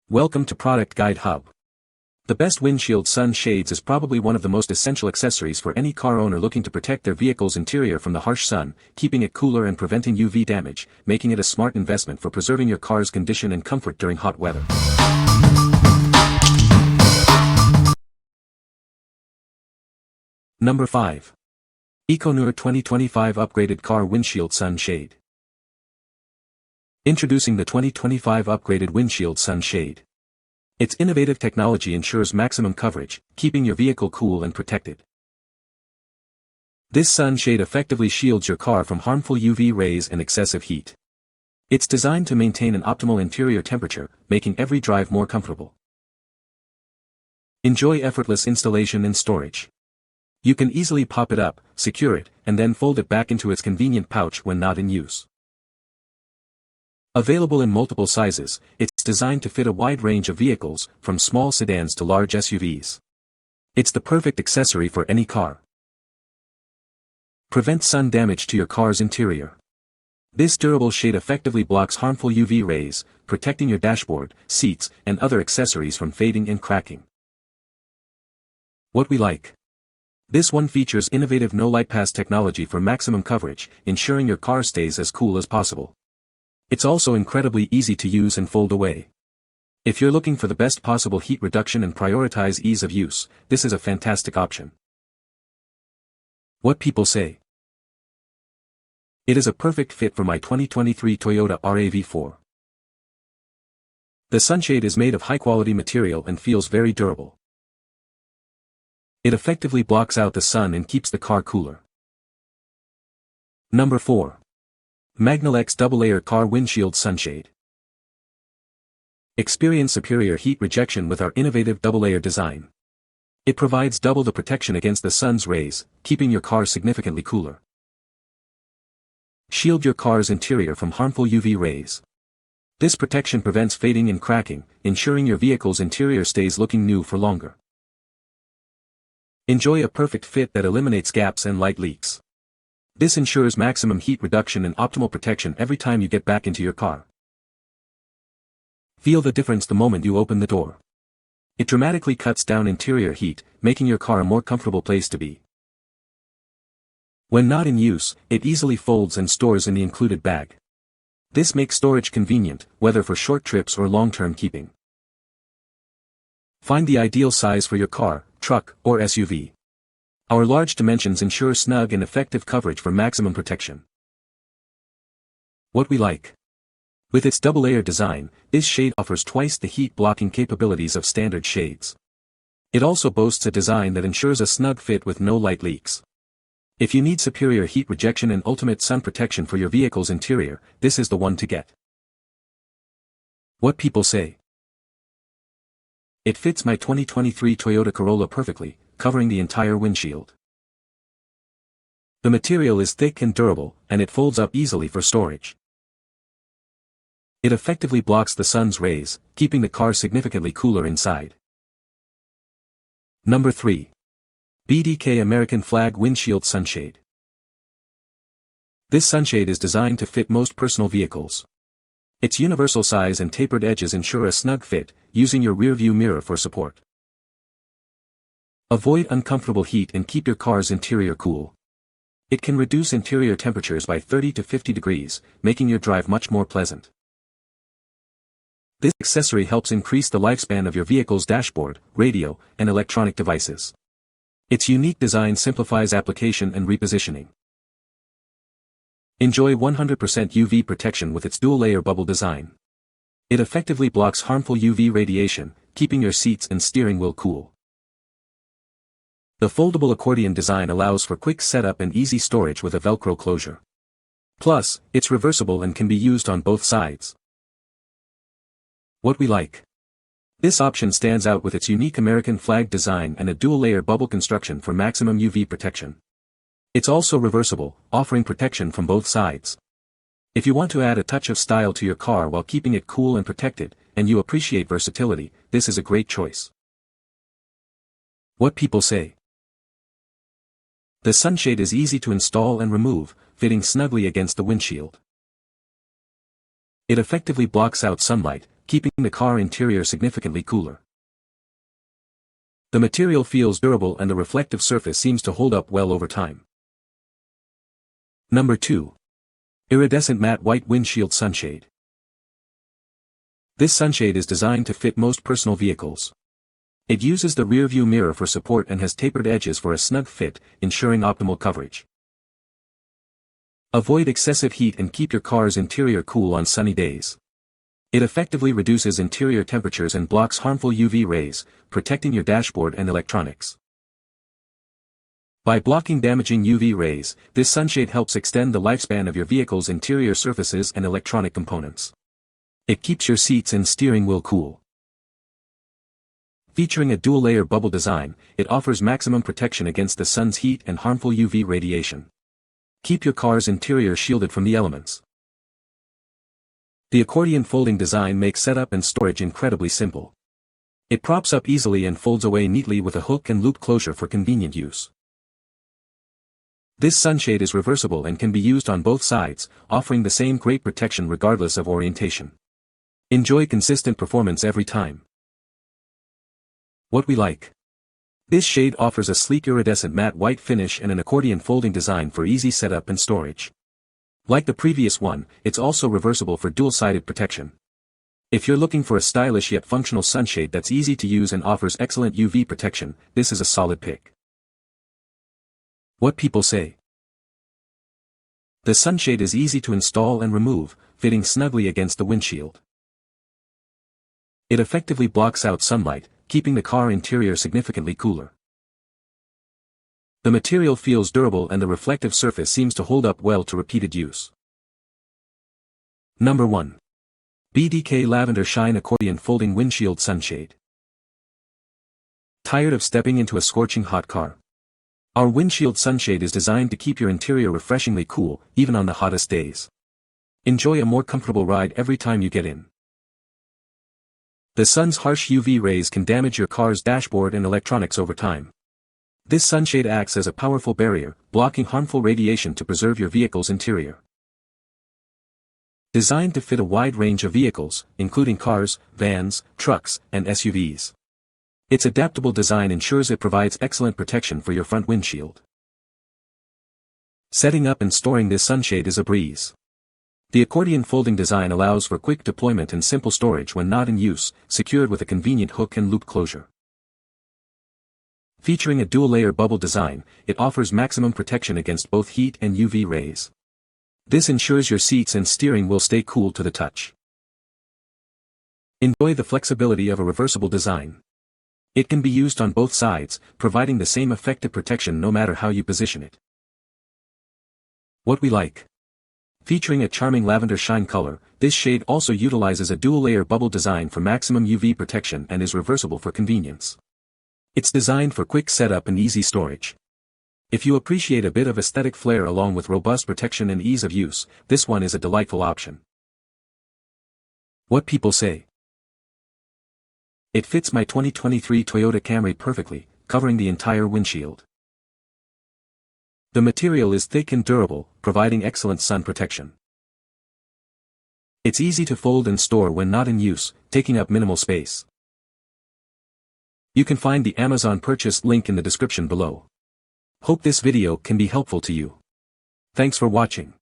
Welcome to Product Guide Hub. The best Windshield Sun Shades is probably one of the most essential accessories for any car owner looking to protect their vehicle's interior from the harsh sun, keeping it cooler and preventing UV damage, making it a smart investment for preserving your car's condition and comfort during hot weather. Number 5. EcoNour 2025 Upgraded Car Windshield Sun Shade. Introducing the 2025 Upgraded Windshield Sun Shade. Its innovative technology ensures maximum coverage, keeping your vehicle cool and protected. This sunshade effectively shields your car from harmful UV rays and excessive heat. It's designed to maintain an optimal interior temperature, making every drive more comfortable. Enjoy effortless installation and storage. You can easily pop it up, secure it, and then fold it back into its convenient pouch when not in use. Available in multiple sizes, it's designed to fit a wide range of vehicles, from small sedans to large SUVs. It's the perfect accessory for any car. Prevent sun damage to your car's interior. This durable shade effectively blocks harmful UV rays, protecting your dashboard, seats, and other accessories from fading and cracking. What we like. This one features innovative no-light pass technology for maximum coverage, ensuring your car stays as cool as possible. It's also incredibly easy to use and fold away. If you're looking for the best possible heat reduction and prioritize ease of use, this is a fantastic option. What people say. It is a perfect fit for my 2023 Toyota RAV4. The sunshade is made of high-quality material and feels very durable. It effectively blocks out the sun and keeps the car cooler. Number 4. Magnelex Double-Layer Car Windshield Sunshade. Experience superior heat rejection with our innovative double-layer design. It provides double the protection against the sun's rays, keeping your car significantly cooler. Shield your car's interior from harmful UV rays. This protection prevents fading and cracking, ensuring your vehicle's interior stays looking new for longer. Enjoy a perfect fit that eliminates gaps and light leaks. This ensures maximum heat reduction and optimal protection every time you get back into your car. Feel the difference the moment you open the door. It dramatically cuts down interior heat, making your car a more comfortable place to be. When not in use, it easily folds and stores in the included bag. This makes storage convenient, whether for short trips or long-term keeping. Find the ideal size for your car, truck, or SUV. Our large dimensions ensure snug and effective coverage for maximum protection. What we like. With its double-layer design, this shade offers twice the heat-blocking capabilities of standard shades. It also boasts a design that ensures a snug fit with no light leaks. If you need superior heat rejection and ultimate sun protection for your vehicle's interior, this is the one to get. What people say. It fits my 2023 Toyota Corolla perfectly, covering the entire windshield. The material is thick and durable, and it folds up easily for storage. It effectively blocks the sun's rays, keeping the car significantly cooler inside. Number 3. BDK American Flag Windshield Sunshade. This sunshade is designed to fit most personal vehicles. Its universal size and tapered edges ensure a snug fit, using your rearview mirror for support. Avoid uncomfortable heat and keep your car's interior cool. It can reduce interior temperatures by 30 to 50 degrees, making your drive much more pleasant. This accessory helps increase the lifespan of your vehicle's dashboard, radio, and electronic devices. Its unique design simplifies application and repositioning. Enjoy 100% UV protection with its dual-layer bubble design. It effectively blocks harmful UV radiation, keeping your seats and steering wheel cool. The foldable accordion design allows for quick setup and easy storage with a Velcro closure. Plus, it's reversible and can be used on both sides. What we like. This option stands out with its unique American flag design and a dual-layer bubble construction for maximum UV protection. It's also reversible, offering protection from both sides. If you want to add a touch of style to your car while keeping it cool and protected, and you appreciate versatility, this is a great choice. What people say. The sunshade is easy to install and remove, fitting snugly against the windshield. It effectively blocks out sunlight, keeping the car interior significantly cooler. The material feels durable and the reflective surface seems to hold up well over time. Number 2. Iridescent Matte White Windshield Sunshade. This sunshade is designed to fit most personal vehicles. It uses the rear-view mirror for support and has tapered edges for a snug fit, ensuring optimal coverage. Avoid excessive heat and keep your car's interior cool on sunny days. It effectively reduces interior temperatures and blocks harmful UV rays, protecting your dashboard and electronics. By blocking damaging UV rays, this sunshade helps extend the lifespan of your vehicle's interior surfaces and electronic components. It keeps your seats and steering wheel cool. Featuring a dual-layer bubble design, it offers maximum protection against the sun's heat and harmful UV radiation. Keep your car's interior shielded from the elements. The accordion folding design makes setup and storage incredibly simple. It props up easily and folds away neatly with a hook and loop closure for convenient use. This sunshade is reversible and can be used on both sides, offering the same great protection regardless of orientation. Enjoy consistent performance every time. What we like. This shade offers a sleek iridescent matte white finish and an accordion folding design for easy setup and storage. Like the previous one, it's also reversible for dual-sided protection. If you're looking for a stylish yet functional sunshade that's easy to use and offers excellent UV protection, this is a solid pick. What people say. The sunshade is easy to install and remove, fitting snugly against the windshield. It effectively blocks out sunlight, keeping the car interior significantly cooler. The material feels durable and the reflective surface seems to hold up well to repeated use. Number 1. BDK Lavender Shine Accordion Folding Windshield Sunshade. Tired of stepping into a scorching hot car? Our windshield sunshade is designed to keep your interior refreshingly cool, even on the hottest days. Enjoy a more comfortable ride every time you get in. The sun's harsh UV rays can damage your car's dashboard and electronics over time. This sunshade acts as a powerful barrier, blocking harmful radiation to preserve your vehicle's interior. Designed to fit a wide range of vehicles, including cars, vans, trucks, and SUVs. Its adaptable design ensures it provides excellent protection for your front windshield. Setting up and storing this sunshade is a breeze. The accordion folding design allows for quick deployment and simple storage when not in use, secured with a convenient hook and loop closure. Featuring a dual-layer bubble design, it offers maximum protection against both heat and UV rays. This ensures your seats and steering will stay cool to the touch. Enjoy the flexibility of a reversible design. It can be used on both sides, providing the same effective protection no matter how you position it. What we like. Featuring a charming lavender shine color, this shade also utilizes a dual-layer bubble design for maximum UV protection and is reversible for convenience. It's designed for quick setup and easy storage. If you appreciate a bit of aesthetic flair along with robust protection and ease of use, this one is a delightful option. What people say. It fits my 2023 Toyota Camry perfectly, covering the entire windshield. The material is thick and durable, providing excellent sun protection. It's easy to fold and store when not in use, taking up minimal space. You can find the Amazon purchase link in the description below. Hope this video can be helpful to you. Thanks for watching.